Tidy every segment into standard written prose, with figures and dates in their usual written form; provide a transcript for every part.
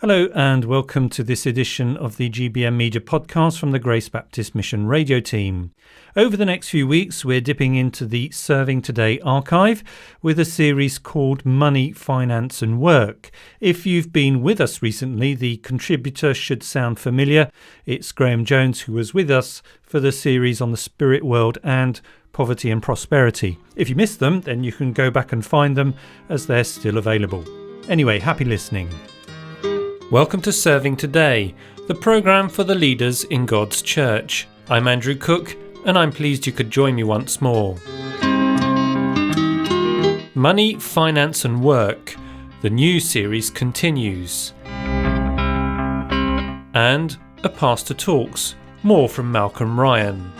Hello and welcome to this edition of the GBM Media Podcast from the Grace Baptist Mission Radio team. Over the next few weeks, we're dipping into the Serving Today archive with a series called Money, Finance and Work. If you've been with us recently, the contributor should sound familiar. It's Graham Jones who was with us for the series on the spirit world and poverty and prosperity. If you missed them, then you can go back and find them as they're still available. Anyway, happy listening. Welcome to Serving Today, the programme for the leaders in God's church. I'm Andrew Cook, and I'm pleased you could join me once more. Money, Finance and Work, the new series continues. And A Pastor Talks, more from Malcolm Ryan.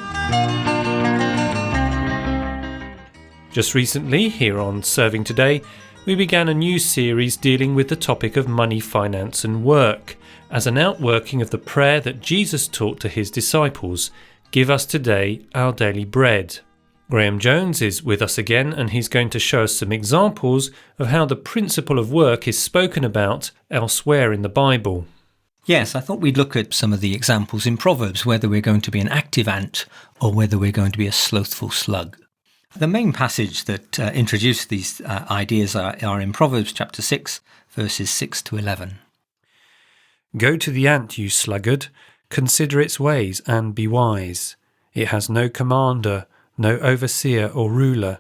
Just recently, here on Serving Today, we began a new series dealing with the topic of money, finance and work, as an outworking of the prayer that Jesus taught to his disciples, "Give us today our daily bread." Graham Jones is with us again, and he's going to show us some examples of how the principle of work is spoken about elsewhere in the Bible. Yes, I thought we'd look at some of the examples in Proverbs, whether we're going to be an active ant or whether we're going to be a slothful slug. The main passage that introduced these ideas are in Proverbs chapter 6, verses 6 to 11. Go to the ant, you sluggard, consider its ways and be wise. It has no commander, no overseer or ruler,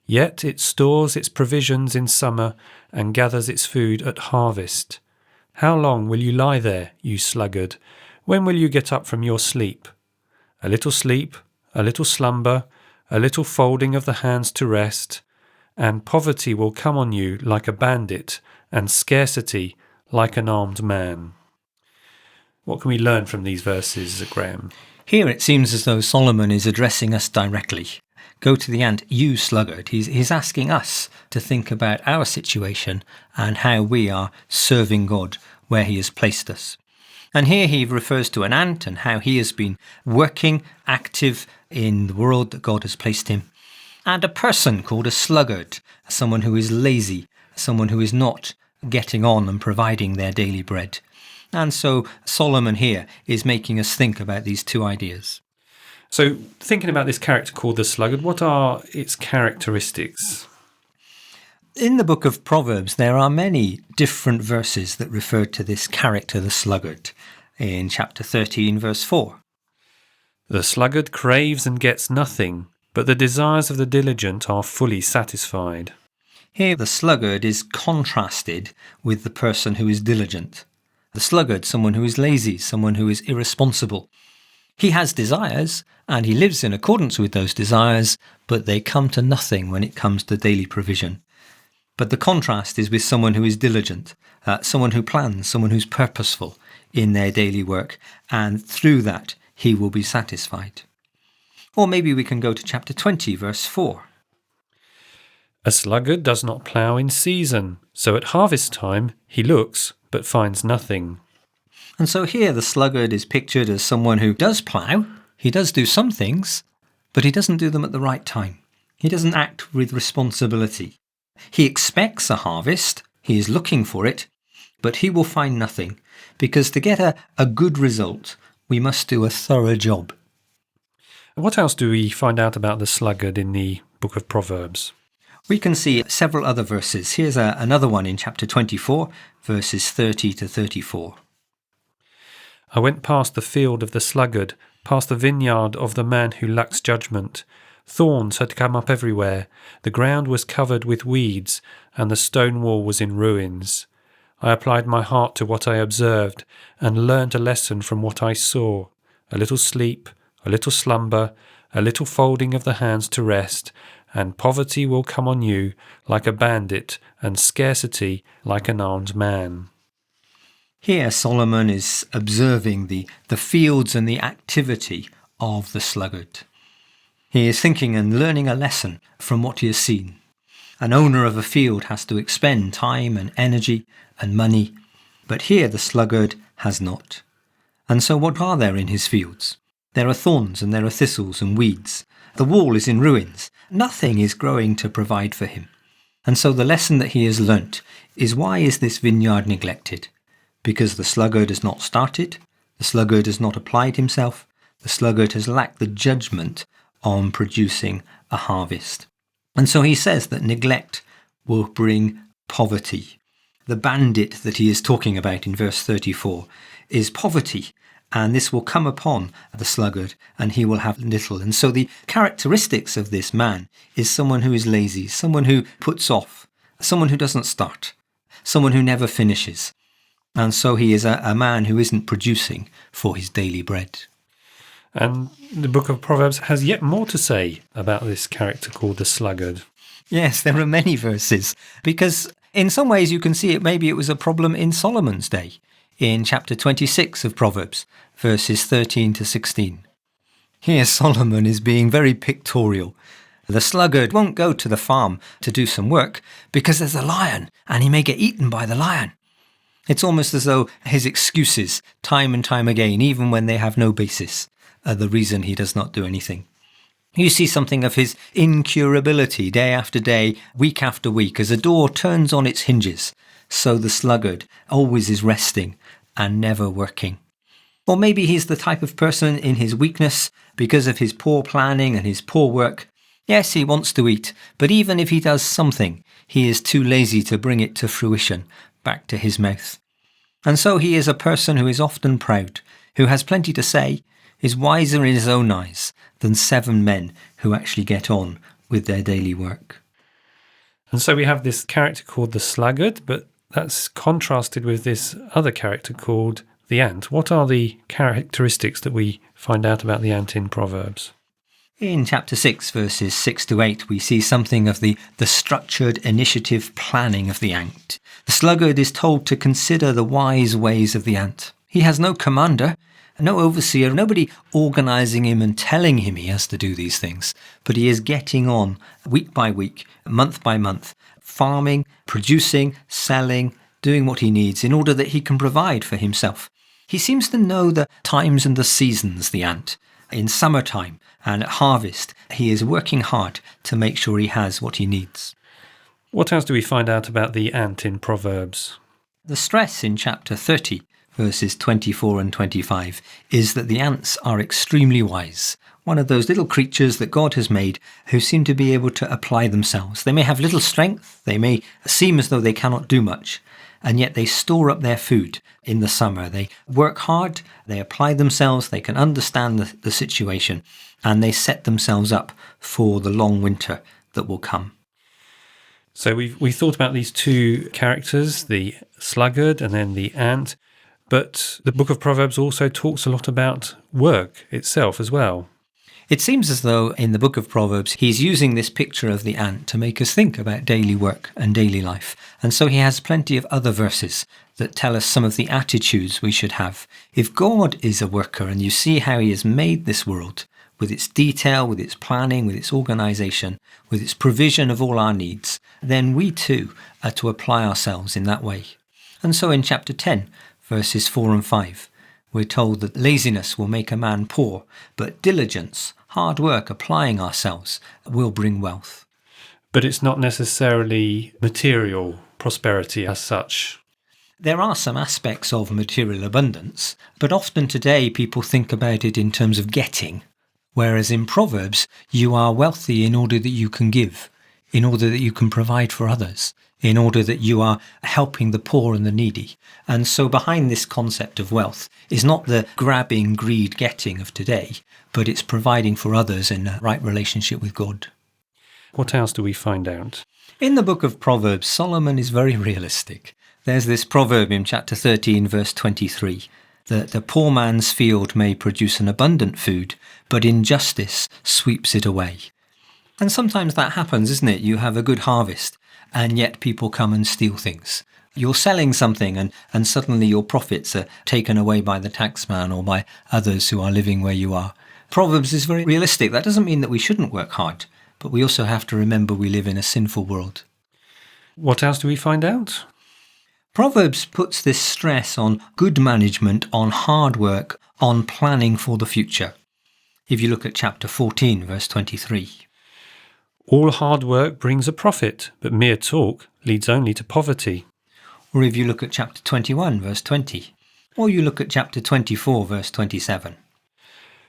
yet it stores its provisions in summer and gathers its food at harvest. How long will you lie there, you sluggard? When will you get up from your sleep? A little sleep, a little slumber, a little folding of the hands to rest, and poverty will come on you like a bandit, and scarcity like an armed man. What can we learn from these verses, Graham? Here it seems as though Solomon is addressing us directly. Go to the ant, you sluggard. He's asking us to think about our situation and how we are serving God where he has placed us. And here he refers to an ant and how he has been working, active in the world that God has placed him. And a person called a sluggard, someone who is lazy, someone who is not getting on and providing their daily bread. And so Solomon here is making us think about these two ideas. So thinking about this character called the sluggard, what are its characteristics? In the book of Proverbs, there are many different verses that refer to this character, the sluggard. In chapter 13, verse 4. The sluggard craves and gets nothing, but the desires of the diligent are fully satisfied. Here the sluggard is contrasted with the person who is diligent. The sluggard, someone who is lazy, someone who is irresponsible. He has desires, and he lives in accordance with those desires, but they come to nothing when it comes to daily provision. But the contrast is with someone who is diligent, someone who plans, someone who's purposeful in their daily work, and through that he will be satisfied. Or maybe we can go to chapter 20, verse 4. A sluggard does not plough in season, so at harvest time he looks but finds nothing. And so here the sluggard is pictured as someone who does plough, he does do some things, but he doesn't do them at the right time. He doesn't act with responsibility. He expects a harvest, he is looking for it, but he will find nothing, because to get a good result, we must do a thorough job. What else do we find out about the sluggard in the book of Proverbs? We can see several other verses. Here's another one in chapter 24, verses 30 to 34. I went past the field of the sluggard, past the vineyard of the man who lacks judgment. Thorns had come up everywhere, the ground was covered with weeds, and the stone wall was in ruins. I applied my heart to what I observed, and learnt a lesson from what I saw. A little sleep, a little slumber, a little folding of the hands to rest, and poverty will come on you like a bandit, and scarcity like an armed man. Here Solomon is observing the fields and the activity of the sluggard. He is thinking and learning a lesson from what he has seen. An owner of a field has to expend time and energy and money, but here the sluggard has not. And so what are there in his fields? There are thorns and there are thistles and weeds. The wall is in ruins. Nothing is growing to provide for him. And so the lesson that he has learnt is, why is this vineyard neglected? because the sluggard has not started, the sluggard has not applied himself, the sluggard has lacked the judgment on producing a harvest. And so he says that neglect will bring poverty. The bandit that he is talking about in verse 34 is poverty, and this will come upon the sluggard, and he will have little. And so the characteristics of this man is someone who is lazy, someone who puts off, someone who doesn't start, someone who never finishes. And so he is a man who isn't producing for his daily bread. And the book of Proverbs has yet more to say about this character called the sluggard. Yes, there are many verses, because in some ways you can see it. Maybe it was a problem in Solomon's day, in chapter 26 of Proverbs, verses 13 to 16. Here Solomon is being very pictorial. The sluggard won't go to the farm to do some work because there's a lion and he may get eaten by the lion. It's almost as though his excuses, time and time again, even when they have no basis, are the reason he does not do anything. You see something of his incurability day after day, week after week, as a door turns on its hinges. So the sluggard always is resting and never working. Or maybe he's the type of person in his weakness, because of his poor planning and his poor work. Yes, he wants to eat, but even if he does something, he is too lazy to bring it to fruition, back to his mouth. And so he is a person who is often proud, who has plenty to say, is wiser in his own eyes than 7 men who actually get on with their daily work. And so we have this character called the sluggard, but that's contrasted with this other character called the ant. What are the characteristics that we find out about the ant in Proverbs? In chapter 6, verses 6 to 8, we see something of the structured initiative planning of the ant. The sluggard is told to consider the wise ways of the ant. He has no commander, no overseer, nobody organising him and telling him he has to do these things. But he is getting on week by week, month by month, farming, producing, selling, doing what he needs in order that he can provide for himself. He seems to know the times and the seasons, the ant. In summertime and at harvest, he is working hard to make sure he has what he needs. What else do we find out about the ant in Proverbs? The stress in chapter 30, verses 24 and 25, is that the ants are extremely wise. One of those little creatures that God has made who seem to be able to apply themselves. They may have little strength, they may seem as though they cannot do much, and yet they store up their food in the summer. They work hard, they apply themselves, they can understand the situation, and they set themselves up for the long winter that will come. So we thought about these two characters, the sluggard and then the ant, but the book of Proverbs also talks a lot about work itself as well. It seems as though in the book of Proverbs, he's using this picture of the ant to make us think about daily work and daily life. And so he has plenty of other verses that tell us some of the attitudes we should have. If God is a worker and you see how he has made this world with its detail, with its planning, with its organisation, with its provision of all our needs, then we too are to apply ourselves in that way. And so in chapter 10, verses 4 and 5, we're told that laziness will make a man poor, but diligence, hard work, applying ourselves, will bring wealth. But it's not necessarily material prosperity as such. There are some aspects of material abundance, but often today people think about it in terms of getting, whereas in Proverbs you are wealthy in order that you can give, in order that you can provide for others, in order that you are helping the poor and the needy. And so behind this concept of wealth is not the grabbing, greed, getting of today, but it's providing for others in a right relationship with God. What else do we find out? In the book of Proverbs, Solomon is very realistic. There's this proverb in chapter 13, verse 23, that the poor man's field may produce an abundant food, but injustice sweeps it away. And sometimes that happens, isn't it? You have a good harvest, and yet people come and steal things. You're selling something and suddenly your profits are taken away by the taxman or by others who are living where you are. Proverbs is very realistic. That doesn't mean that we shouldn't work hard, but we also have to remember we live in a sinful world. What else do we find out? Proverbs puts this stress on good management, on hard work, on planning for the future. If you look at chapter 14, verse 23. All hard work brings a profit, but mere talk leads only to poverty. or if you look at chapter 21, verse 20, or you look at chapter 24, verse 27.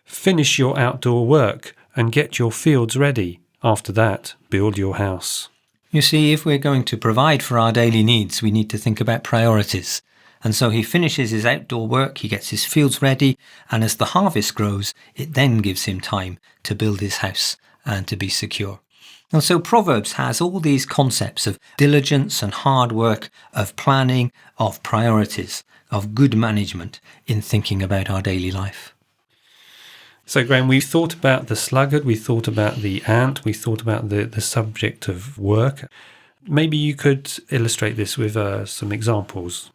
Finish your outdoor work and get your fields ready. After that, build your house. You see, if we're going to provide for our daily needs, we need to think about priorities. And so he finishes his outdoor work, he gets his fields ready, and as the harvest grows, it then gives him time to build his house and to be secure. And so Proverbs has all these concepts of diligence and hard work, of planning, of priorities, of good management in thinking about our daily life. So, Graham, we thought about the sluggard, we thought about the ant, we thought about the subject of work. Maybe you could illustrate this with some examples.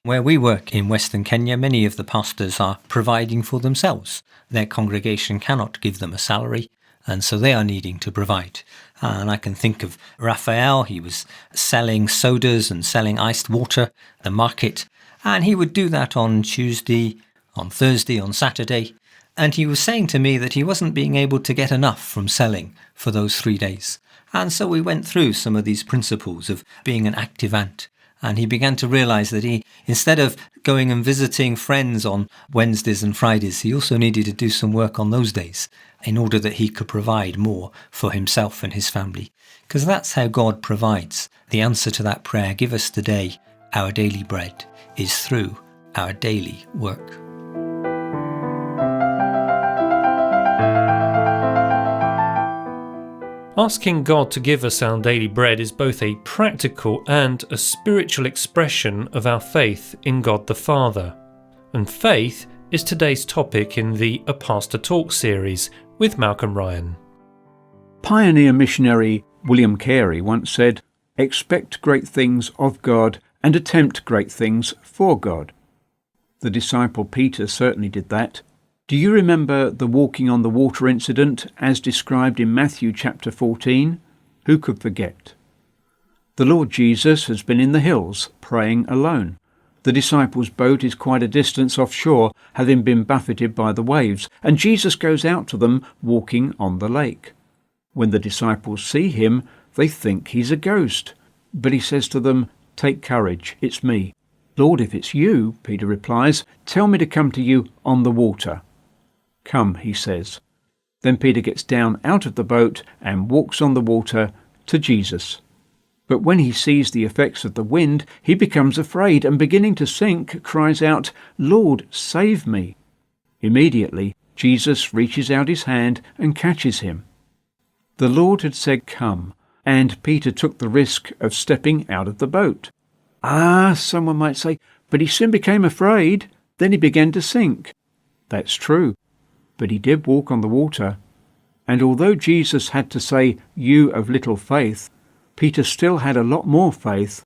Where we work in Western Kenya, many of the pastors are providing for themselves. Their congregation cannot give them a salary, and so they are needing to provide. And I can think of Raphael. He was selling sodas and selling iced water at the market, and he would do that on Tuesday, on Thursday, on Saturday. And he was saying to me that he wasn't being able to get enough from selling for those 3 days. And so we went through some of these principles of being an active ant. And he began to realize that he, instead of going and visiting friends on Wednesdays and Fridays, he also needed to do some work on those days in order that he could provide more for himself and his family. Because that's how God provides. The answer to that prayer, give us today our daily bread, is through our daily work. Asking God to give us our daily bread is both a practical and a spiritual expression of our faith in God the Father. And faith is today's topic in the A Pastor Talk series with Malcolm Ryan. Pioneer missionary William Carey once said, "Expect great things of God and attempt great things for God." The disciple Peter certainly did that. Do you remember the walking on the water incident as described in Matthew chapter 14? Who could forget? The Lord Jesus has been in the hills praying alone. The disciples' boat is quite a distance offshore, having been buffeted by the waves, and Jesus goes out to them walking on the lake. When the disciples see him, they think he's a ghost. But he says to them, "Take courage, it's me." "Lord, if it's you," Peter replies, "tell me to come to you on the water." "Come," he says. Then Peter gets down out of the boat and walks on the water to Jesus. But when he sees the effects of the wind, he becomes afraid and, beginning to sink, cries out, "Lord, save me." Immediately, Jesus reaches out his hand and catches him. The Lord had said, "Come," and Peter took the risk of stepping out of the boat. Someone might say, but he soon became afraid. Then he began to sink. That's true. But he did walk on the water. And although Jesus had to say, "You of little faith," Peter still had a lot more faith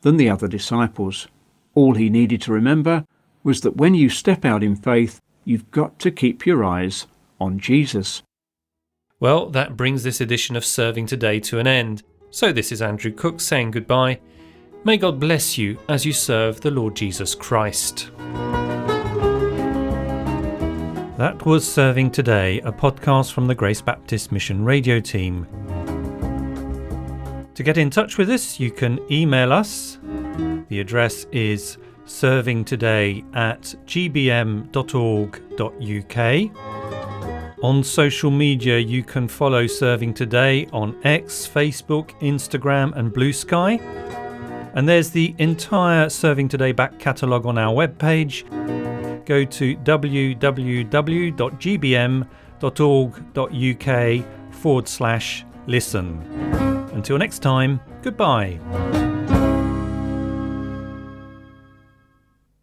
than the other disciples. All he needed to remember was that when you step out in faith, you've got to keep your eyes on Jesus. Well, that brings this edition of Serving Today to an end. So this is Andrew Cook saying goodbye. May God bless you as you serve the Lord Jesus Christ. That was Serving Today, a podcast from the Grace Baptist Mission Radio team. To get in touch with us, you can email us. The address is servingtoday@gbm.org.uk. On social media, you can follow Serving Today on X, Facebook, Instagram and Blue Sky. And there's the entire Serving Today back catalogue on our webpage. Go to www.gbm.org.uk/listen. Until next time, goodbye.